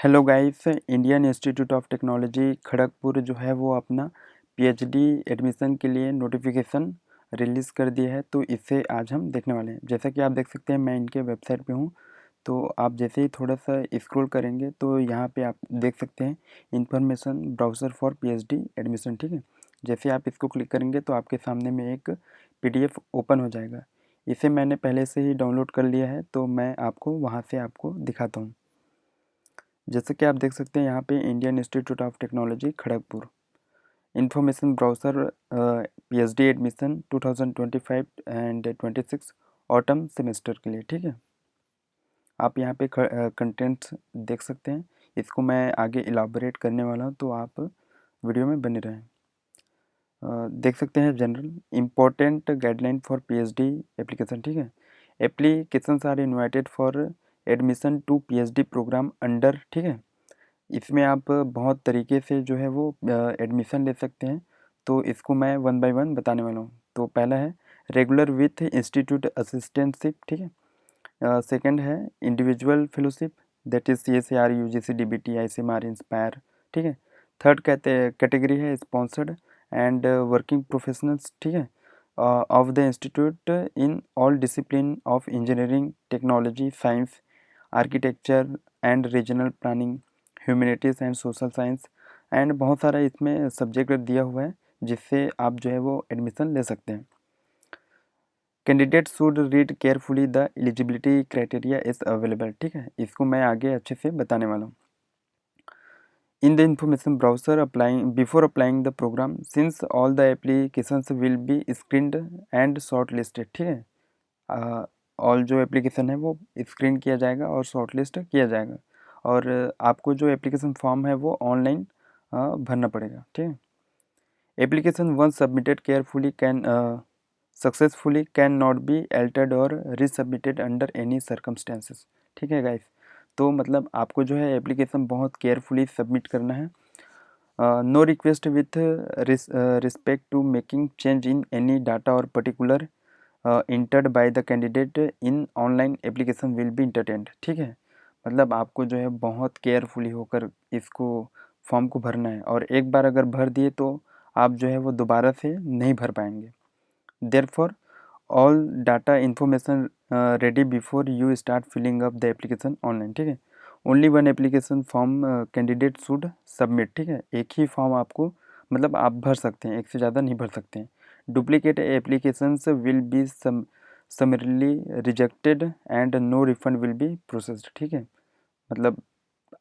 Hello guys, Indian Institute of Technology Kharagpur जो है वो अपना पीएचडी एडमिशन के लिए नोटिफिकेशन रिलीज़ कर दिया है। तो इसे आज हम देखने वाले हैं। जैसा कि आप देख सकते हैं, मैं इनके वेबसाइट पे हूँ। तो आप जैसे ही थोड़ा सा स्क्रॉल करेंगे तो यहाँ पे आप देख सकते हैं information browser for PhD admission. ठीक है, जैसे आप इसको क्लिक करेंगे तो आपके सामने में एक पीडीएफ ओपन हो जाएगा। इसे मैंने पहले से ही डाउनलोड कर लिया है, तो मैं आपको वहाँ से आपको दिखाता हूँ। जैसे कि आप देख सकते हैं यहाँ पे Indian Institute of Technology Kharagpur information browser PhD admission 2025 and 26 autumn semester के लिए। ठीक है, आप यहाँ पे कंटेंट्स देख सकते हैं। इसको मैं आगे इलाबोरेट करने वाला हूँ, तो आप वीडियो में बने रहें। देख सकते हैं general important guideline for PhD application. ठीक है, applications are invited for admission to PhD programme under. ठीक है, इसमें आप बहुत तरीके से जो है वो एडमिशन ले सकते हैं। तो इसको मैं वन बाय वन बताने वाला हूँ। तो पहला है रेगुलर विथ इंस्टीट्यूट असिस्टेंटशिप। ठीक है, सेकंड है individual fellowship, that is CSIR UGC DBT ICMR inspire. ठीक है, थर्ड कैटेगरी है स्पॉन्सर्ड एंड वर्किंग प्रोफेशनल्स। ठीक है, of the institute in all discipline of engineering, technology, science, architecture and regional planning, humanities and social science and बहुत सारा इसमें subject दिया हुआ है जिससे आप जो है वो एडमिशन ले सकते हैं। Candidate should read carefully the eligibility criteria is available. ठीक है, इसको मैं आगे अच्छे से बताने वाला हूँ। In the information browser applying before applying the program since all the applications will be screened and shortlisted. ठीक है, ऑल जो एप्लीकेशन है वो स्क्रीन किया जाएगा और शॉर्ट लिस्ट किया जाएगा, और आपको जो एप्लीकेशन फॉर्म है वो ऑनलाइन भरना पड़ेगा। ठीक है, application once submitted carefully can successfully can not be altered और रीसबमिटेड अंडर एनी सर्कमस्टेंसेस। ठीक है गाइस, तो मतलब आपको जो है एप्लीकेशन बहुत केयरफुली सबमिट करना है। No request with respect to making change in any data और particular entered by the candidate in online application will be entertained. ठीक है, मतलब आपको जो है बहुत केयरफुली होकर इसको फॉर्म को भरना है, और एक बार अगर भर दिए तो आप जो है वो दोबारा से नहीं भर पाएंगे। Therefore, all data information ready before you start filling up the application online। ठीक है, only one application form candidate should submit. ठीक है, एक ही फॉर्म आपको मतलब आप भर सकते हैं, एक से ज़्यादा नहीं भर सकते हैं। Duplicate applications will be summarily rejected and no refund will be processed. ठीक है, मतलब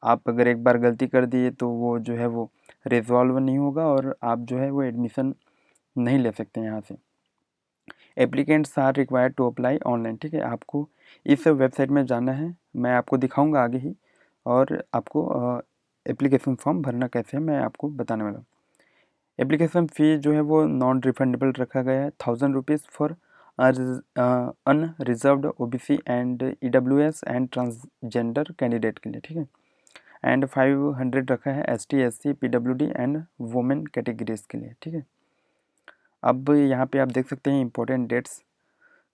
आप अगर एक बार गलती कर दिए तो वो जो है वो रिजॉल्व नहीं होगा और आप जो है वो एडमिशन नहीं ले सकते हैं यहाँ से। Applicants are required to apply online. ठीक है, आपको इस वेबसाइट में जाना है, मैं आपको दिखाऊंगा आगे ही, और आपको एप्लीकेशन फॉर्म भरना कैसे है मैं आपको बताने वाला हूँ। एप्लीकेशन फ़ी जो है वो नॉन रिफंडेबल रखा गया है, 1000 rupees for unreserved OBC and EWS and transgender candidate के लिए। ठीक है, एंड 500 रखा है ST SC PWD and women categories के लिए। ठीक है, अब यहाँ पे आप देख सकते हैं important dates.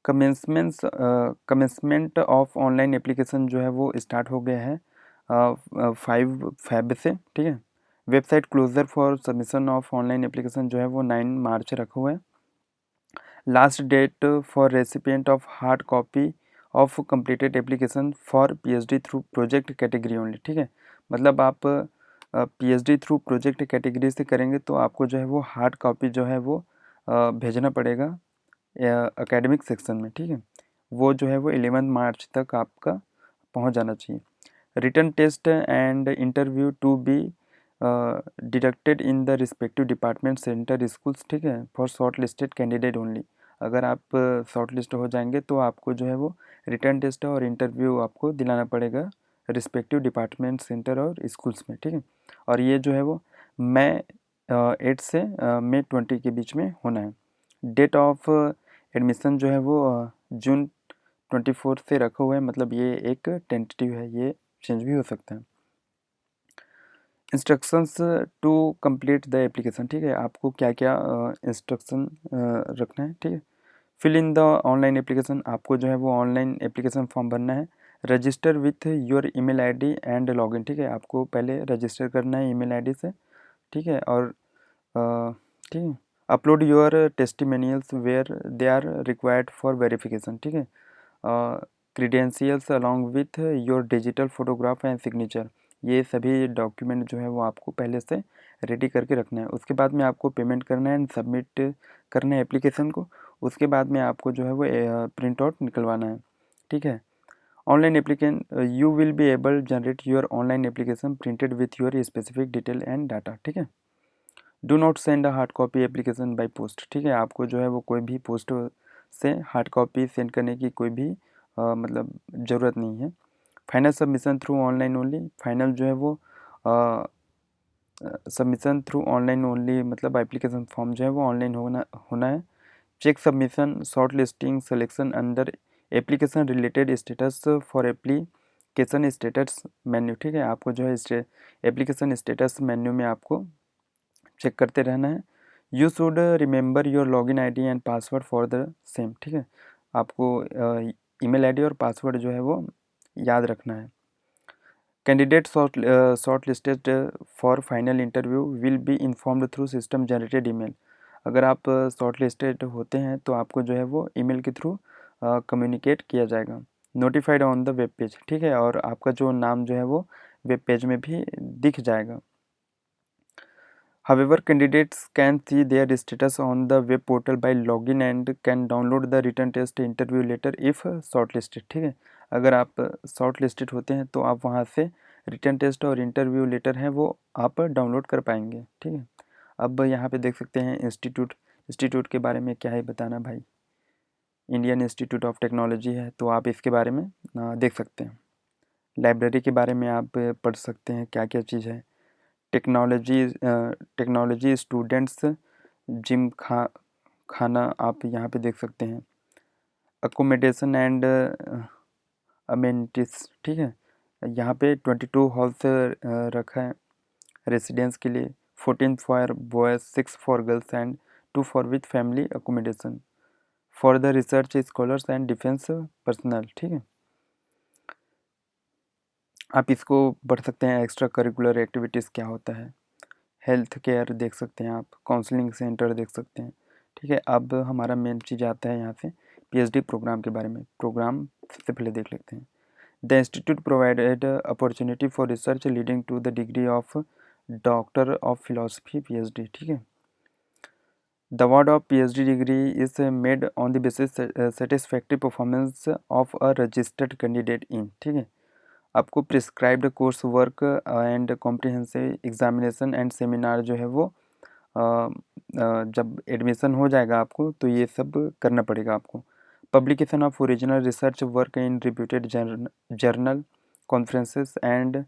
Commencement of online application जो है वो स्टार्ट हो गया है 5 फेब से। ठीक है, website closure for submission of online application जो है वो 9 मार्च रखा हुआ है। Last date for recipient of hard copy of completed application for PhD through project category only. ठीक है, मतलब आप PhD थ्रू प्रोजेक्ट कैटेगरी से करेंगे तो आपको जो है वो हार्ड कॉपी जो है वो भेजना पड़ेगा एकेडमिक सेक्शन में। ठीक है, वो जो है वो 11 मार्च तक आपका पहुंच जाना चाहिए। Written test and interview to be deducted in the respective department centre schools. ठीक है, for short listed candidate only. अगर आप शॉर्ट लिस्ट हो जाएंगे तो आपको जो है वो रिटर्न टेस्ट और इंटरव्यू आपको दिलाना पड़ेगा रिस्पेक्टिव डिपार्टमेंट सेंटर और स्कूल्स में। ठीक है, और ये जो है वो मई 8 से मई 20 के बीच में होना है। डेट ऑफ एडमिशन जो है वो जून 24 से रखा हुआ है, मतलब ये एक टेंटेटिव है, ये चेंज भी हो सकता है। Instructions to complete the application. ठीक है, आपको क्या क्या इंस्ट्रक्शन रखना है। ठीक है, fill in the online application, आपको जो है वो ऑनलाइन एप्लीकेशन फॉर्म भरना है। Register with your email ID and login, ठीक है, आपको पहले रजिस्टर करना है ईमेल आईडी से, ठीक है, और ठीक है, upload your testimonials where they are required for verification, ठीक है, credentials along with your digital photograph and signature, ये सभी डॉक्यूमेंट जो है वो आपको पहले से रेडी करके रखना है। उसके बाद में आपको पेमेंट करना है एंड सबमिट करना है एप्लीकेशन को। उसके बाद में आपको जो है वो प्रिंट आउट निकलवाना है, ठीक है। Online application you will be able generate your online application printed with your specific detail and data, ठीक है। Do not send a hard copy application by post, ठीक है, आपको जो है वो कोई भी पोस्ट से हार्ड कॉपी सेंड करने की कोई भी मतलब ज़रूरत नहीं है। Final submission through online only, final जो है वो सबमिशन थ्रू ऑनलाइन ओनली, मतलब एप्लीकेशन फॉर्म जो है वो ऑनलाइन होना है। Check submission short listing selection under application related status for application status menu, ठीक है, आपको जो है एप्लीकेशन स्टेटस मेन्यू में आपको चेक करते रहना है। You should remember your login ID and password for the same, ठीक है, आपको ईमेल आईडी और पासवर्ड जो है वो याद रखना है। Candidate short listed for final interview will be informed through system generated email, अगर आप शॉर्ट लिस्टेड होते हैं तो आपको जो है वो ईमेल के थ्रू कम्युनिकेट किया जाएगा। Notified on the web page, ठीक है, और आपका जो नाम जो है वो वेब पेज में भी दिख जाएगा। However, candidates can see their status on the web portal by login and can download the written test interview later if shortlisted, ठीक है, अगर आप shortlisted होते हैं तो आप वहाँ से रिटर्न टेस्ट और इंटरव्यू लेटर है वो आप डाउनलोड कर पाएंगे, ठीक है। अब यहाँ पे देख सकते हैं इंस्टीट्यूट के बारे में क्या है बताना भाई। इंडियन इंस्टीट्यूट ऑफ टेक्नोलॉजी है, तो आप इसके बारे में देख सकते हैं। लाइब्रेरी के बारे में आप पढ़ सकते हैं क्या क्या चीज़ है। टेक्नोलॉजी स्टूडेंट्स जिम खाना आप यहाँ पे देख सकते हैं। अकोमोडेशन एंड अमेनिटीज, ठीक है, यहाँ पे 22 हॉल्स रखा है रेसिडेंस के लिए, 14 for boys, 6 for girls and 2 for with family accommodation for the research scholars and defence personnel, ठीक है। आप इसको पढ़ सकते हैं। एक्स्ट्रा करिकुलर एक्टिविटीज़ क्या होता है, हेल्थ केयर देख सकते हैं आप, काउंसलिंग सेंटर देख सकते हैं, ठीक है। अब हमारा मेन चीज़ आता है यहाँ से पीएचडी प्रोग्राम के बारे में। प्रोग्राम सबसे पहले देख लेते हैं। The institute provided opportunity for research leading to the degree of doctor of philosophy PhD, ठीक है। The award of PhD degree is made on the basis satisfactory performance of a registered candidate in, ठीक है। आपको prescribed course work and comprehensive examination and seminar जो है वो जब admission हो जाएगा आपको तो ये सब करना पड़ेगा आपको। Publication of original research work in reputed journal conferences and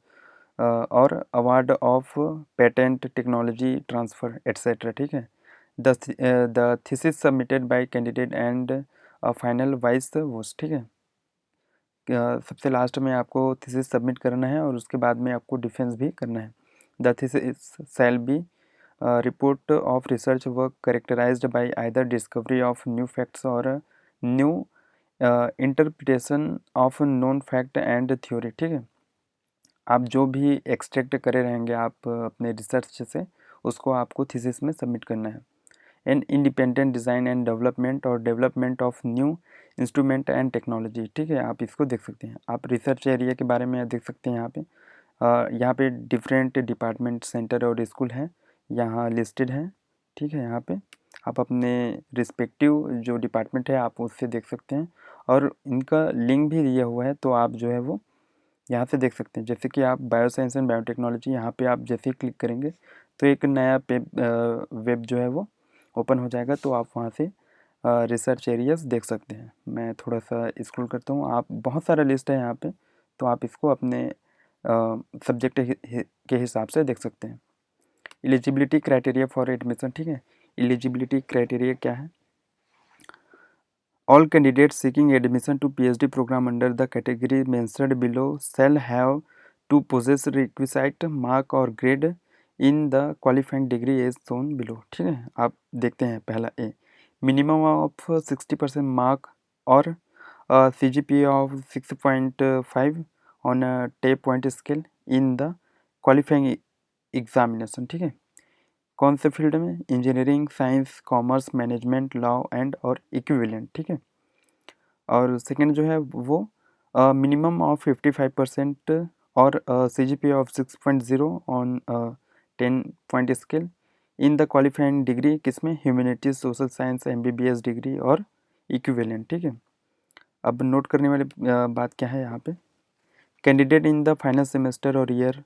और award of patent technology transfer etcetera, ठीक है। The thesis submitted by candidate and final viva voce, ठीक है। सबसे लास्ट में आपको थीसिस सबमिट करना है और उसके बाद में आपको डिफेंस भी करना है। The thesis shall be report of research work characterised by either discovery of new facts और new interpretation of known fact and theory, ठीक है। आप जो भी एक्सट्रैक्ट करे रहेंगे आप अपने रिसर्च से, उसको आपको थीसिस में सबमिट करना है। And independent design and development और development of new instrument and technology, ठीक है, आप इसको देख सकते हैं। आप रिसर्च एरिया के बारे में देख सकते हैं। यहाँ पे डिफरेंट डिपार्टमेंट सेंटर और स्कूल हैं यहाँ लिस्टेड हैं, ठीक है। यहाँ पे आप अपने रिस्पेक्टिव जो डिपार्टमेंट है आप उससे देख सकते हैं और इनका लिंक भी दिया हुआ है, तो आप जो है वो यहाँ से देख सकते हैं। जैसे कि आप बायोसाइंस एंड बायोटेक्नोलॉजी, यहाँ पे आप जैसे ही क्लिक करेंगे तो एक नया वेब जो है वो ओपन हो जाएगा, तो आप वहाँ से रिसर्च एरियाज देख सकते हैं। मैं थोड़ा सा स्क्रॉल करता हूँ, आप बहुत सारा लिस्ट है यहाँ पे, तो आप इसको अपने सब्जेक्ट के हिसाब से देख सकते हैं। एलिजिबिलिटी क्राइटेरिया फॉर एडमिशन, ठीक है। एलिजिबिलिटी क्राइटेरिया क्या है? All candidates seeking admission to PhD programme under the category mentioned below shall have to possess requisite mark और grade in the qualifying degree as shown below, ठीक है। आप देखते हैं पहला ए, मिनिमम ऑफ 60% मार्क और CGPA of 6.5 on a TAPE point scale in the qualifying examination. ठीक है, कौन से फील्ड में? Engineering, science, commerce, management, law and और इक्विवेलेंट। ठीक है, और सेकेंड जो है वो मिनिमम ऑफ 55% और CGPA of 6.0 on 10 point scale in the qualifying degree किसमें? Humanities, social science, MBBS degree और इक्विवेलेंट। ठीक है, अब नोट करने वाली बात क्या है यहाँ पे? Candidate in the final semester और year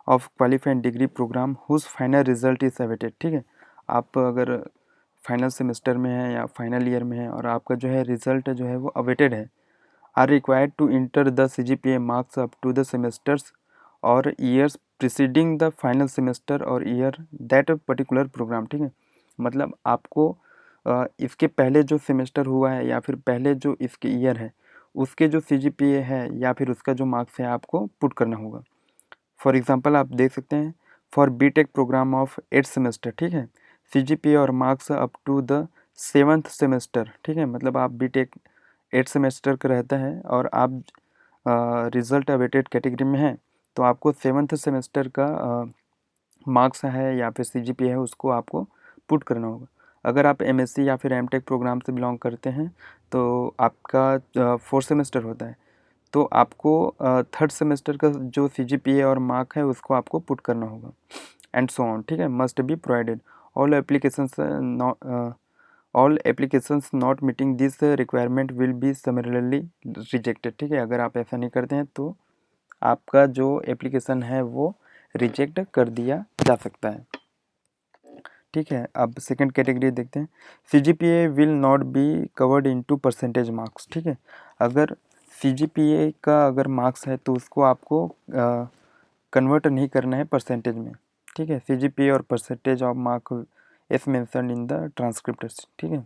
of qualifying degree programme whose final result is awaited. ठीक है, आप अगर फाइनल सेमेस्टर में है या फाइनल ईयर में है और आपका जो है रिजल्ट जो है वो अवेटेड है, are required to enter the CGPA marks up to the semesters और years preceding the final semester और ईयर दैट पर्टिकुलर प्रोग्राम। ठीक है, मतलब आपको इसके पहले जो सेमेस्टर हुआ है या फिर पहले जो इसके ईयर है उसके जो CGPA है या फिर उसका जो मार्क्स है आपको पुट करना होगा। फॉर एग्जांपल आप देख सकते हैं for BTech program of 8 semester. ठीक है, CGPA और marks up to the 7th semester. ठीक है, मतलब आप BTech 8 सेमेस्टर का रहता है और आप रिजल्ट अवेटेड कैटेगरी में हैं तो आपको 7th सेमेस्टर का मार्क्स है या फिर CGPA है उसको आपको पुट करना होगा। अगर आप MSc या फिर MTech प्रोग्राम से बिलोंग करते हैं तो आपका 4 सेमेस्टर होता है, तो आपको 3rd सेमेस्टर का जो CGPA और मार्क है उसको आपको पुट करना होगा एंड सो ऑन। ठीक है, must be provided all applications not meeting this requirement will be summarily rejected. ठीक है, अगर आप ऐसा नहीं करते हैं तो आपका जो एप्लीकेशन है वो रिजेक्ट कर दिया जा सकता है। ठीक है, अब सेकंड कैटेगरी देखते हैं। CGPA will not be covered into percentage marks. ठीक है, अगर CGPA का अगर मार्क्स है तो उसको आपको कन्वर्ट नहीं करना है परसेंटेज में। ठीक है, CGPA और percentage of mark is mention in the transcript. ठीक है,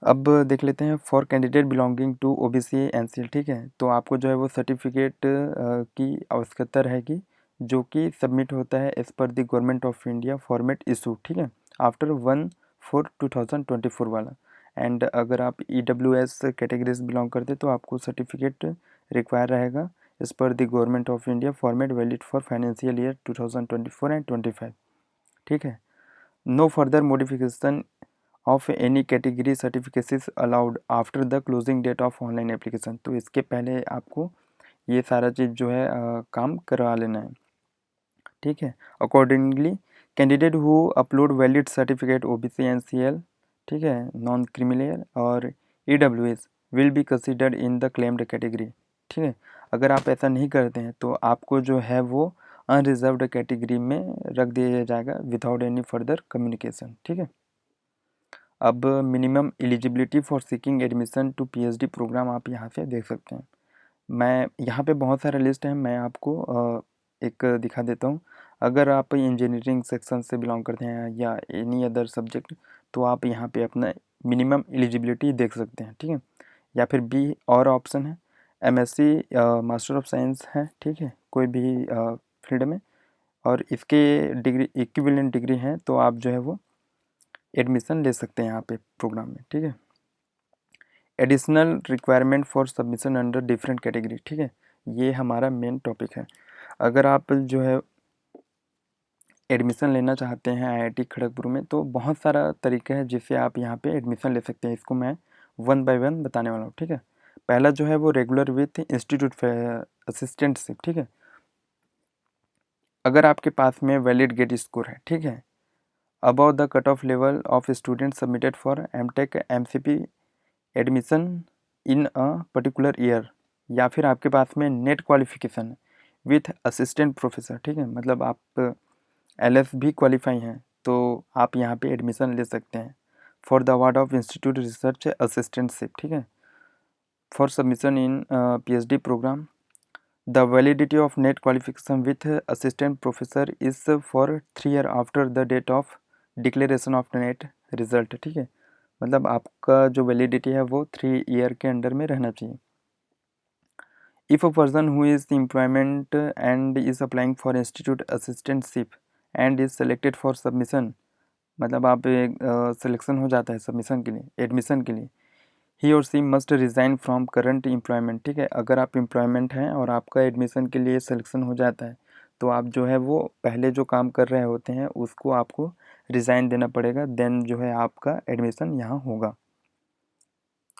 अब देख लेते हैं for candidate belonging to OBC NCL। ठीक है, तो आपको जो है वो सर्टिफिकेट की आवश्यकता रहेगी जो कि सबमिट होता है as per the government of India format issue. ठीक है, आफ्टर 1/4/2024 वाला। एंड अगर आप EWS कैटेगरी से बिलोंग करते तो आपको सर्टिफिकेट रिक्वायर रहेगा as per the government of India format valid for financial year 2024 and 25। ठीक है, no further modification of any category certificates allowed after the closing date of online application. तो इसके पहले आपको ये सारा चीज़ जो है काम करवा लेना है। ठीक है, accordingly candidate who upload valid certificate OBC NCL, ठीक है, नॉन क्रिमिनल और EWS will be considered in the claimed category. ठीक है, अगर आप ऐसा नहीं करते हैं तो आपको जो है वो अनरिजर्व्ड कैटेगरी में रख दिया जाएगा विदाउट एनी फर्दर कम्युनिकेशन। ठीक है, अब minimum eligibility for seeking admission to PhD program आप यहाँ से देख सकते हैं। मैं यहाँ पे बहुत सारे लिस्ट हैं, मैं आपको एक दिखा देता हूँ। अगर आप इंजीनियरिंग सेक्शन से बिलोंग करते हैं या एनी अदर सब्जेक्ट तो आप यहाँ पे अपना मिनिमम एलिजिबिलिटी देख सकते हैं। ठीक है, या फिर B और ऑप्शन है MSc मास्टर ऑफ साइंस है। ठीक है, कोई भी फील्ड में और इसके डिग्री इक्विवेलेंट डिग्री हैं तो आप जो है वो एडमिशन ले सकते हैं यहाँ पे प्रोग्राम में। ठीक है, additional requirement for submission under different category. ठीक है, ये हमारा मेन टॉपिक है। अगर आप जो है एडमिशन लेना चाहते हैं IIT खड़गपुर में तो बहुत सारा तरीका है जिससे आप यहाँ पे एडमिशन ले सकते हैं। इसको मैं 1 बाय 1 बताने वाला हूँ। ठीक है, पहला जो है वो रेगुलर विथ इंस्टीट्यूट असिस्टेंटशिप। ठीक है, अगर आपके पास में वैलिड गेट स्कोर है, ठीक है, above the cutoff level of students submitted for MTech MCP admission in a particular year, या फिर आपके पास में नेट क्वालिफिकेशन है विथ असिस्टेंट प्रोफेसर। ठीक है, मतलब आप LS भी क्वालिफाई हैं तो आप यहाँ पे एडमिशन ले सकते हैं for the award of institute research assistantship. ठीक है, for submission in PhD program the validity of NET qualification with assistant professor is for 3 year after the date of declaration of NET result. ठीक है, मतलब आपका जो validity है वो 3 year के अंडर में रहना चाहिए। If a person who is employment and is applying for institute assistantship and is selected for submission, मतलब आप सिलेक्शन हो जाता है सबमिशन के लिए, एडमिशन के लिए, ही और she must resign from current employment, ठीक है। अगर आप एम्प्लॉयमेंट हैं और आपका एडमिशन के लिए सिलेक्शन हो जाता है तो आप जो है वो पहले जो काम कर रहे होते हैं उसको आपको रिज़ाइन देना पड़ेगा, देन जो है आपका एडमिशन यहाँ होगा।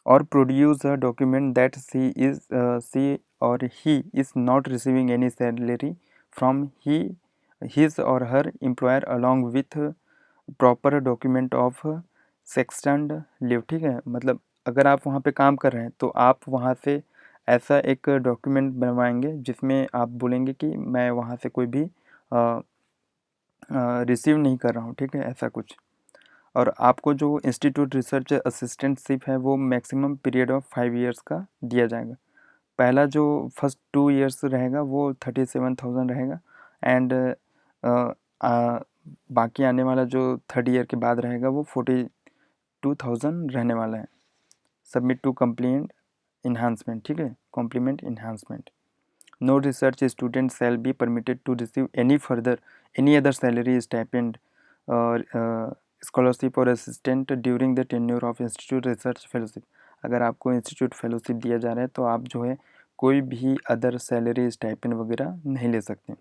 और produce a document that she और he is not receiving any salary from his और her employer along with proper document of extended leave, ठीक है। मतलब अगर आप वहाँ पे काम कर रहे हैं तो आप वहाँ से ऐसा एक डॉक्यूमेंट बनवाएंगे जिसमें आप बोलेंगे कि मैं वहाँ से कोई भी रिसीव नहीं कर रहा हूँ, ठीक है, ऐसा कुछ। और आपको जो इंस्टीट्यूट रिसर्च असिस्टेंटशिप है वो मैक्सिमम पीरियड ऑफ 5 ईयर्स का दिया जाएगा। पहला जो फर्स्ट 2 ईयर्स रहेगा वो 37,000 रहेगा एंड बाकी आने वाला जो थर्ड ईयर के बाद रहेगा वो 42,000 रहने वाला है। सबमिट टू कम्प्लीमेंट इन्हांसमेंट, ठीक है, complement enhancement. No research student shall be permitted to receive any other salary stipend और स्कॉलरशिप और assistant during the tenure of institute research fellowship. अगर आपको इंस्टीट्यूट फेलोशिप दिया जा रहा है तो आप जो है कोई भी अदर सैलरी स्टाइपेंड वगैरह नहीं ले सकते।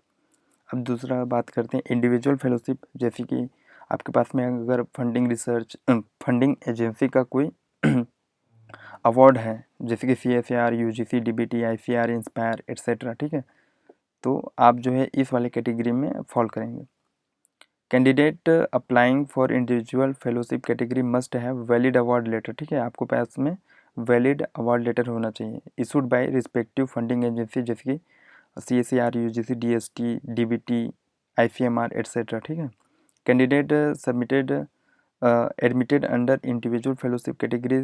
अब दूसरा बात करते हैं इंडिविजुअल फेलोशिप, जैसे कि आपके पास में अगर फंडिंग एजेंसी का कोई अवार्ड है, जैसे कि CSIR, UGC, DBT, ICR, inspire etcetera, ठीक है, तो आप जो है इस वाले कैटेगरी में फॉल करेंगे। Candidate applying for individual fellowship category must have valid award letter, ठीक है, आपको पास में वैलिड अवार्ड लेटर होना चाहिए, issued by respective funding agency, जैसे कि CSIR, UGC, DST, DBT, ICMR etcetera, ठीक है। Candidate submitted admitted under individual fellowship category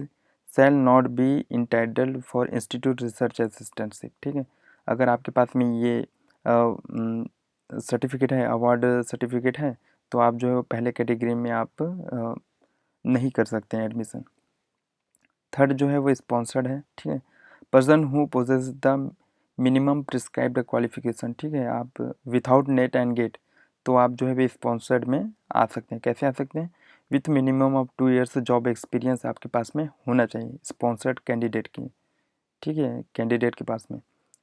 shall not be entitled for institute research assistantship, ठीक है। अगर आपके पास में ये सर्टिफिकेट है, अवार्ड सर्टिफिकेट है, तो आप जो है पहले कैटेगरी में आप नहीं कर सकते हैं एडमिशन। थर्ड जो है वो स्पॉन्सर्ड है, ठीक है। Person who possess the minimum prescribed qualification, ठीक है, आप विदाउट नेट एंड गेट, तो आप जो है वो स्पॉन्सर्ड में आ सकते हैं। कैसे आ सकते हैं? With minimum of 2 years job experience आपके पास में होना चाहिए स्पॉन्सर्ड कैंडिडेट की, ठीक है, कैंडिडेट के पास में।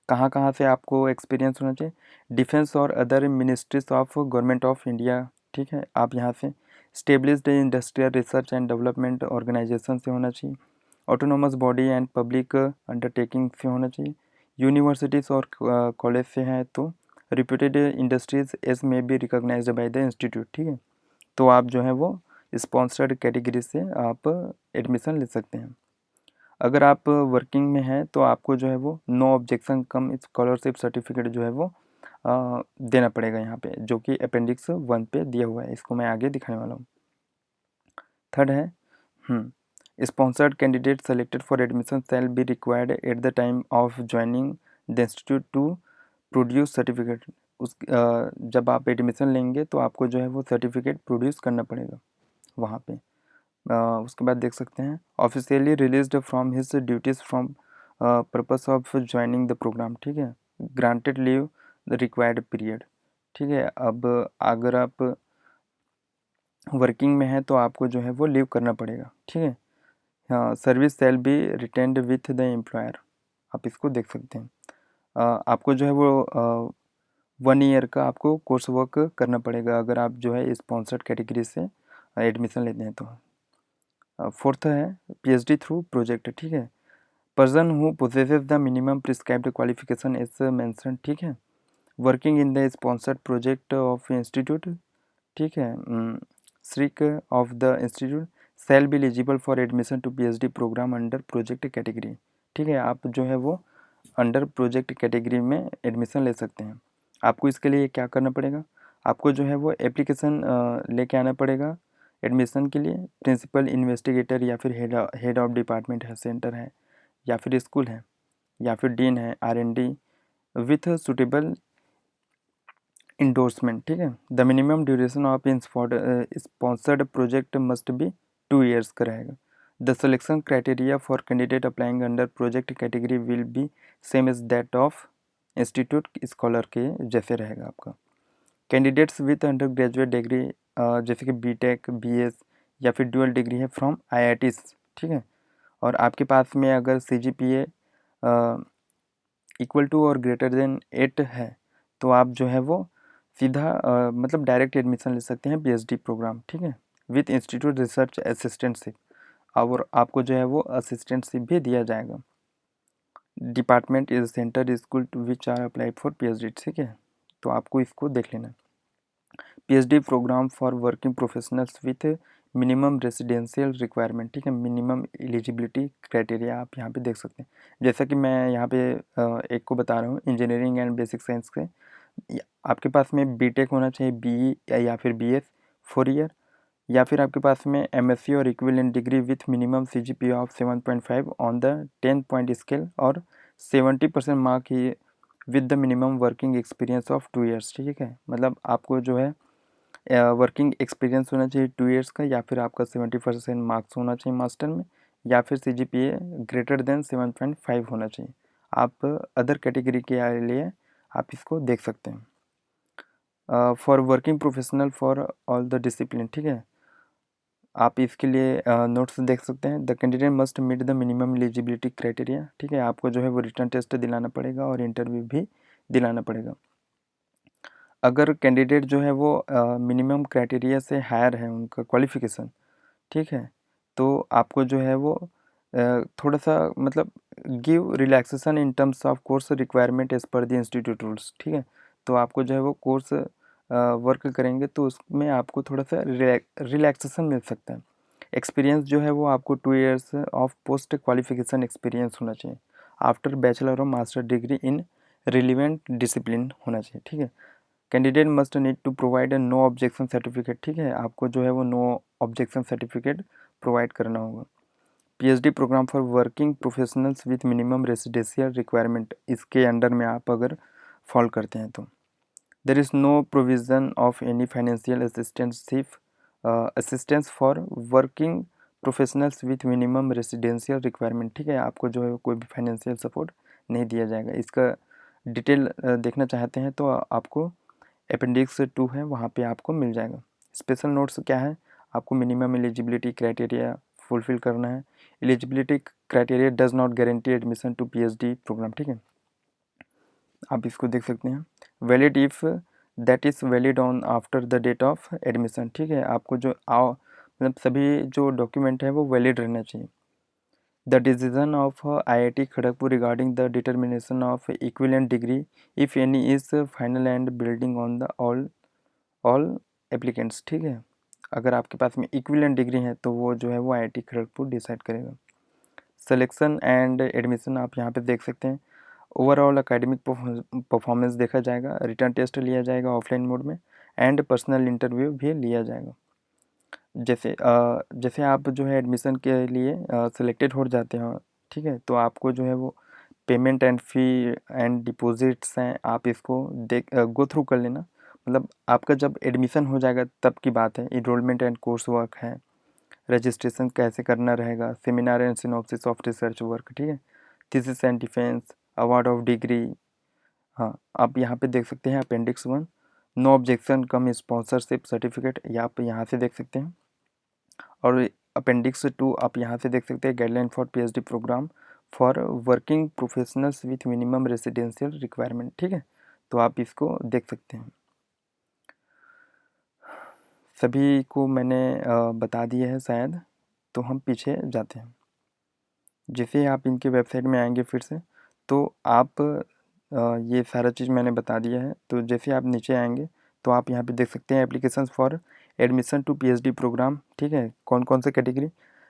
कहाँ कहाँ से आपको एक्सपीरियंस होना चाहिए? डिफेंस और other ministries of government of India, ठीक है, आप यहाँ से established industrial research and development organisation से होना चाहिए, autonomous body and public undertaking से होना चाहिए, यूनिवर्सिटीज़ और कॉलेज से हैं तो reputed industries as may be recognised by the institute, ठीक है, तो आप जो है वो स्पॉन्सर्ड कैटेगरी से आप एडमिशन ले सकते हैं। अगर आप वर्किंग में हैं तो आपको जो है वो no objection cum scholarship certificate जो है वो देना पड़ेगा यहाँ पे, जो कि अपेंडिक्स 1 पे दिया हुआ है, इसको मैं आगे दिखाने वाला हूँ। थर्ड है sponsored candidate selected for admission shall be required at the time of joining the institute to produce certificate. जब आप एडमिशन लेंगे तो आपको जो है वो सर्टिफिकेट प्रोड्यूस करना पड़ेगा वहाँ पे। उसके बाद देख सकते हैं officially released from his duties from purpose of joining the program, ठीक है, granted leave the required period, ठीक है। अब अगर आप वर्किंग में हैं तो आपको जो है वो लीव करना पड़ेगा, ठीक है। हाँ, service shall be retained with the employer, आप इसको देख सकते हैं। आपको जो है वो 1 ईयर का आपको कोर्स वर्क करना पड़ेगा अगर आप जो है स्पॉन्सर्ड कैटेगरी से एडमिशन लेते हैं तो। फोर्थ है PhD थ्रू प्रोजेक्ट, ठीक है, person who possesses the minimum prescribed qualification as mention, ठीक है, working in the sponsored project of institute, ठीक है, श्रिक of the institute shall be eligible for admission to PhD programme under project category, ठीक है, आप जो है वो अंडर प्रोजेक्ट कैटेगरी में एडमिशन ले सकते हैं। आपको इसके लिए क्या करना पड़ेगा? आपको जो है वो एप्लीकेशन लेके आना पड़ेगा एडमिशन के लिए। प्रिंसिपल इन्वेस्टिगेटर या फिर हेड ऑफ डिपार्टमेंट है, सेंटर है, या फिर स्कूल है, या फिर डीन है, R&D विथ सुटेबल इंडोर्समेंट, ठीक है। The minimum duration of sponsored project must be 2 years का रहेगा। The selection criteria for candidate applying under project category will be same as that of institute scholar के जैसे रहेगा आपका। Candidates with undergraduate degree जैसे कि BTech, BS या फिर ड्यूअल डिग्री है फ्रॉम IITs, ठीक है, और आपके पास में अगर CGPA इक्वल टू और ग्रेटर देन 8 है तो आप जो है वो सीधा मतलब डायरेक्ट एडमिशन ले सकते हैं PhD प्रोग्राम, ठीक है, विथ इंस्टीट्यूट रिसर्च असिस्टेंटशिप, और आपको जो है वो असिस्टेंटशिप भी दिया जाएगा। Department is centre school to which are apply for PhD, ठीक है, तो आपको इसको देख लेना। PhD program for working professionals with minimum residential requirement, ठीक है, मिनिमम एलिजिबिलिटी क्राइटेरिया आप यहाँ पे देख सकते हैं। जैसा कि मैं यहाँ पे एक को बता रहा हूँ, इंजीनियरिंग एंड बेसिक साइंस के आपके पास में BTech होना चाहिए, BE या फिर BS 4 ईयर, या फिर आपके पास में MSc और equivalent degree with minimum CGPA of 7.5 on the 10 point scale और 70% mark with the minimum working experience of 2 years, ठीक है, मतलब आपको जो है वर्किंग एक्सपीरियंस होना चाहिए 2 ईयर्स का, या फिर आपका 70% मार्क्स होना चाहिए मास्टर में, या फिर CGPA ग्रेटर देन 7.5 होना चाहिए। आप अदर कैटेगरी के लिए आप इसको देख सकते हैं। For working professional for all the discipline, ठीक है, आप इसके लिए नोट्स देख सकते हैं। The candidate must meet the minimum eligibility criteria, ठीक है, आपको जो है वो रिटर्न टेस्ट दिलाना पड़ेगा और इंटरव्यू भी दिलाना पड़ेगा। अगर कैंडिडेट जो है वो मिनिमम क्राइटेरिया से हायर है उनका क्वालिफिकेशन, ठीक है, तो आपको जो है वो थोड़ा सा मतलब give relaxation in terms of course requirement as per the institute rules, ठीक है, तो आपको जो है वो कोर्स वर्क करेंगे तो उसमें आपको थोड़ा सा रिलैक्सेशन मिल सकता है। एक्सपीरियंस जो है वो आपको 2 years of post qualification experience होना चाहिए आफ्टर बैचलर और master degree in relevant discipline होना चाहिए, ठीक है। Candidate must need to provide a no objection certificate, ठीक है, आपको जो है वो नो ऑब्जेक्शन सर्टिफिकेट प्रोवाइड करना होगा। PhD program for working professionals with minimum residential requirement, इसके अंडर में आप अगर फॉल करते हैं तो there is no provision of any financial assistance for working professionals with minimum residential requirement, ठीक है, आपको जो है कोई भी फाइनेंशियल सपोर्ट नहीं दिया जाएगा। इसका डिटेल देखना चाहते हैं तो आपको अपेंडिक्स 2 है, वहाँ पे आपको मिल जाएगा। स्पेशल नोट्स क्या है, आपको मिनिमम एलिजिबिलिटी क्राइटेरिया फुलफिल करना है। Eligibility criteria does not guarantee admission to PhD program, ठीक है, आप इसको देख सकते हैं। Valid if that is valid on after the date of admission, ठीक है, आपको जो मतलब सभी जो डॉक्यूमेंट है वो वैलिड रहना चाहिए। The decision of IIT Kharagpur regarding the determination of equivalent degree if any is final and building on the all applicants, ठीक है, अगर आपके पास में इक्विवेलेंट डिग्री है तो वो जो है वो IIT खड़गपुर डिसाइड करेगा। सिलेक्शन एंड एडमिशन आप यहाँ पे देख सकते हैं। ओवरऑल एकेडमिक परफॉर्मेंस देखा जाएगा, रिटर्न टेस्ट लिया जाएगा ऑफलाइन मोड में, एंड पर्सनल इंटरव्यू भी लिया जाएगा। जैसे आप जो है एडमिशन के लिए सिलेक्टेड हो जाते हैं, ठीक है, तो आपको जो है वो payment and fee and deposits हैं, आप इसको गो थ्रू कर लेना। मतलब आपका जब एडमिशन हो जाएगा तब की बात है। इनरोलमेंट एंड कोर्स वर्क है, रजिस्ट्रेशन कैसे करना रहेगा, seminar and synopsis of research work, ठीक है, thesis and defence, award of degree, हाँ, आप यहाँ पे देख सकते हैं अपेंडिक्स 1, नो ऑब्जेक्शन कम स्पॉन्सरशिप सर्टिफिकेट, ये आप यहाँ से देख सकते हैं। और अपेंडिक्स 2 आप यहाँ से देख सकते हैं, guideline for PhD program for working professionals with minimum residential requirement, ठीक है, तो आप इसको देख सकते हैं। सभी को मैंने बता दिया है शायद, तो हम पीछे जाते हैं। जैसे आप इनके वेबसाइट में आएंगे फिर से, तो आप ये सारा चीज़ मैंने बता दिया है। तो जैसे आप नीचे आएंगे तो आप यहाँ पे देख सकते हैं applications for admission to PhD program, ठीक है, कौन कौन से category,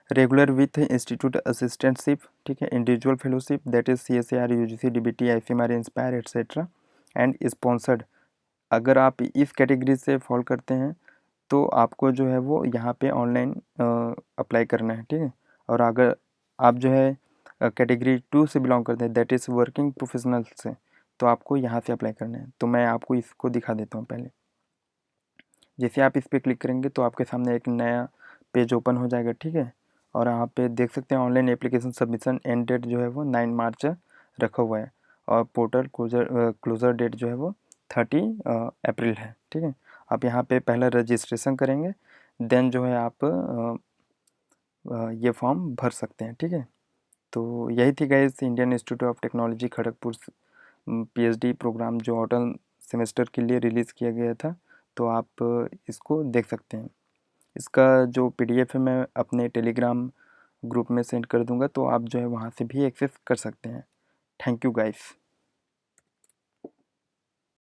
regular with institute assistantship, ठीक है, individual fellowship that is CSIR UGC DBT ICMR INSPIRE etcetera, and sponsored. अगर आप इस कैटेगरी से फॉल करते हैं तो आपको जो है वो यहाँ पे ऑनलाइन अप्लाई करना है, ठीक है, और अगर आप जो है कैटेगरी 2 से बिलोंग करते हैं दैट इज़ वर्किंग प्रोफेशनल से, तो आपको यहाँ से अप्लाई करना है। तो मैं आपको इसको दिखा देता हूँ पहले। जैसे आप इस पर क्लिक करेंगे तो आपके सामने एक नया पेज ओपन हो जाएगा, ठीक है, और यहाँ पे देख सकते हैं online application submission and date जो है वो 9 मार्च रखा हुआ है, और पोर्टल क्लोजर डेट जो है वो 30 अप्रैल है, ठीक है। आप यहाँ पे पहले रजिस्ट्रेशन करेंगे, देन जो है आप ये फॉर्म भर सकते हैं, ठीक है। तो यही थी guys Indian Institute of Technology Kharagpur PhD program जो ऑटम सेमेस्टर के लिए रिलीज़ किया गया था। तो आप इसको देख सकते हैं। इसका जो पीडीएफ है मैं अपने टेलीग्राम ग्रुप में सेंड कर दूंगा, तो आप जो है वहाँ से भी एक्सेस कर सकते हैं। Thank you guys.